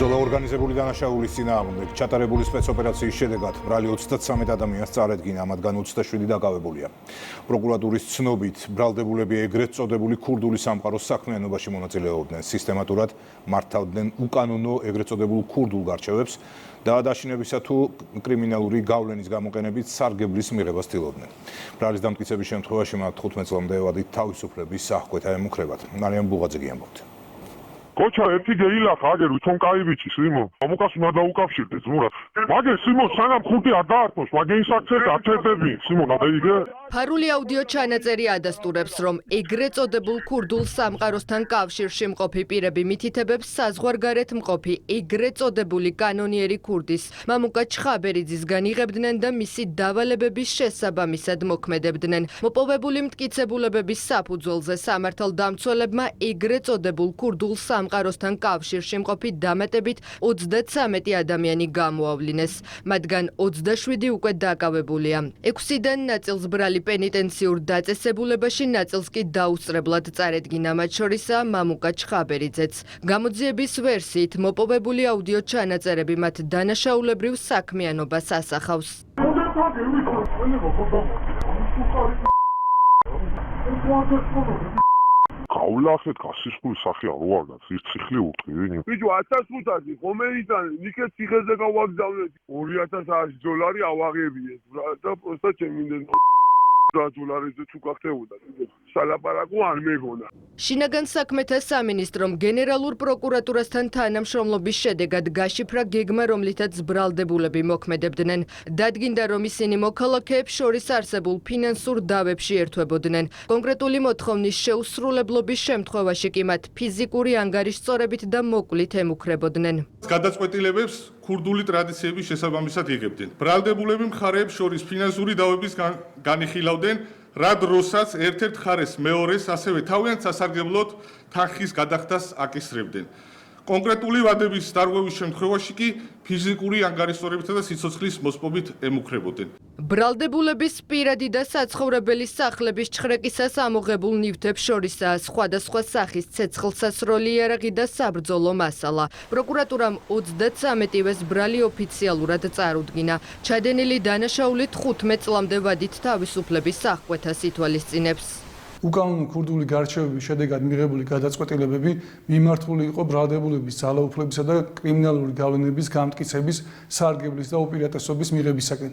ბრძოლა ორგანიზებული დანაშაულის წინააღმდეგ ჩატარებული სპეცოპერაციის შედეგად ბრალი 33 ადამიანს წარადგინა, მათგან 27 დაკავებულია. პროკურატურის ცნობით, ბრალდებულები ეგრეთ წოდებული ქურდული სამყაროს საქმიანობაში მონაწილეობდნენ, სისტემატურად მართავდნენ უკანონო ეგრეთ წოდებულ ქურდულ გარჩევებს და დაშინებისა თუ კრიმინალური გავლენის გამოყენებით სარგებლის მიღებას ცდილობდნენ. ბრალის დამტკიცების შემთხვევაში მათ 15 წლამდე ევადით თავისუფლების აღკვეთა ემუქრებათ. მარიამ ბუღაძე გიამბობთ. Kocha, ერთი გეილახა აგერ უცომ კაი ვიცი სიმო. ამუკას უნდა დაუკავშირდეს ზმურად. მაგე სიმო სანამ ხუთი არ დაართმოს, მაგე ის აქცენტ აწედები. სიმო ნადეიგე. ფარული აუდიო ჩანაწერი ადასტურებს, რომ ეგრეთ წოდებულ ქურდულ სამყაროსთან კავშირში მყოფი პირები მითითებებს საზღვარგარეთ მყოფი ეგრეთ წოდებული კანონიერი ქურდის მამუკა ჩხაბერიძისგან იღებდნენ და მისი დავალებების შესაბამისად მოქმედებდნენ. მოპოვებული მტკიცებულებების საფუძველზე სამართალდამცველებმა ეგრეთ წოდებულ ქურდულ სამყაროსთან კავშირში მყოფი დამატებით 33 ადამიანი გამოავლინეს. მათგან 27 უკვე დაკავებულია. 6-დან ნაწილს ბრალი პენიტენციურ დაწესებულებაში, ნაწილს კი დაუსწრებლად წარედგინა, მათ შორისაა მამუკა ჩხაბერიძეც. გამოძიების ვერსიით მოპოვებული აუდიო ჩანაწერები მათ დანაშაულებრივ საქმიანობას ასახავს. გავლახეთ გასისხული სახე არ ვარგაც ის ციხლი უყივინი. ბიჭო 1500 ხომერიდან ნიკეთ ციხეზე გავაგზავნეთ $2000 ავაღებიეთ და პროსტა ჩემინდენ $100 თუ გახდებოდა სალაპარაკო არ მეგონა. შინაგან საქმეთა სამინისტრომ გენერალურ პროკურატურასთან თანამშრომლობის შედეგად გაშიფრა გეგმა, რომლითაც ბრალდებულები მოქმედებდნენ. დადგინდა, რომ ისინი მოქალაქეებს შორის არსებულ ფინანსურ დავებში ერთვებოდნენ. კონკრეტული მოთხოვნის შეუსრულებლობის შემთხვევაში კი მათ ფიზიკური ანგარიშწორებით და მოკლით ემუქრებოდნენ. გადაწყვეტილებებს ქურდული ტრადიციების შესაბამისად იღებდნენ. ბრალდებულები მხარეებს შორის ფინანსური დავების განიხილავდნენ, რა დროსაც ერთ-ერთ მხარეს მეორეს, ასევე თავიანთ სასარგებლოდ თანხის გადახდას აკისრებდნენ. კონკრეტული ვადების დარღვევის შემთხვევაში კი ფიზიკური ანგარიშწორებითა და სიცოცხლის მოსპობით ემუქრებოდნენ. ბრალდებულების პირადი და საცხოვრებელი სახლების ჩხრეკისას ამოღებულ ნივთებს შორისაა სხვადასხვა სახის ცეცხლსასროლი იარაღი და საბრძოლო მასალა. პროკურატურამ 33-ვეს ბრალი ოფიციალურად წარუდგინა. ჩადენილი დანაშაული 15 წლამდე ვადით თავისუფლების აღკვეთას ითვალისწინებს. უკანონო ქურდული გარჩევების შედეგად მიღებული გადაწყვეტილებები მიმართული იყო ბრალდებულების ძალაუფლებისა და კრიმინალური გავლენების გამტკიცების, სარგებლის და უპირატესობის მიღებისაკენ.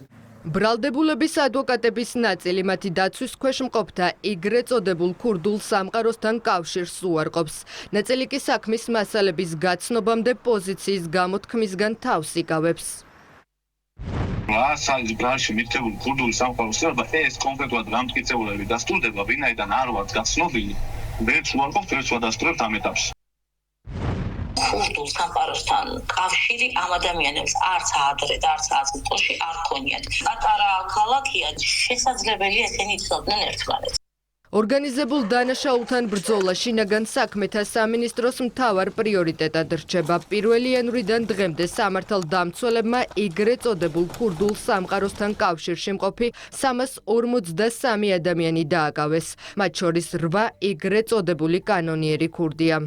ბრალდებულების ადვოკატების ნაწილი მათი დაცვის ქვეშ მყოფთა ეგრეთ წოდებულ ქურდულ სამყაროსთან კავშირს უარყოფს. ნაწილი კი საქმის მასალების გაცნობამდე პოზიციის გამოთქმისგან თავს იკავებს. საერთოდ ბრალში მითითებული ქურდული სამყაროს ეს კონკრეტულად გამტკიცებულები დასტურდება, ვინაიდან არ ვართ გაცნობილი, ვერც უარყოფთ, ვერც ვადასტურებთ ამ ეტაპში. ქურდულ სამყაროსთან კავშირი ამ ადამიანებს არც ადრე და არც აწმყოში არ ქონიათ. პატარა ქალაქია, შესაძლებელია ესენი იცნობდნენ ერთმანეთს. ორგანიზებულ დანაშაულთან ბრძოლა შინაგან საქმეთა სამინისტროს მთავარ პრიორიტეტად რჩება. 1 იანვრიდან დღემდე სამართალდამცველებმა ეგრეთ წოდებულ ქურდულ სამყაროსთან კავშირში მყოფი 343 ადამიანი დააკავეს. მათ შორის 8 ეგრეთ წოდებული კანონიერი ქურდია.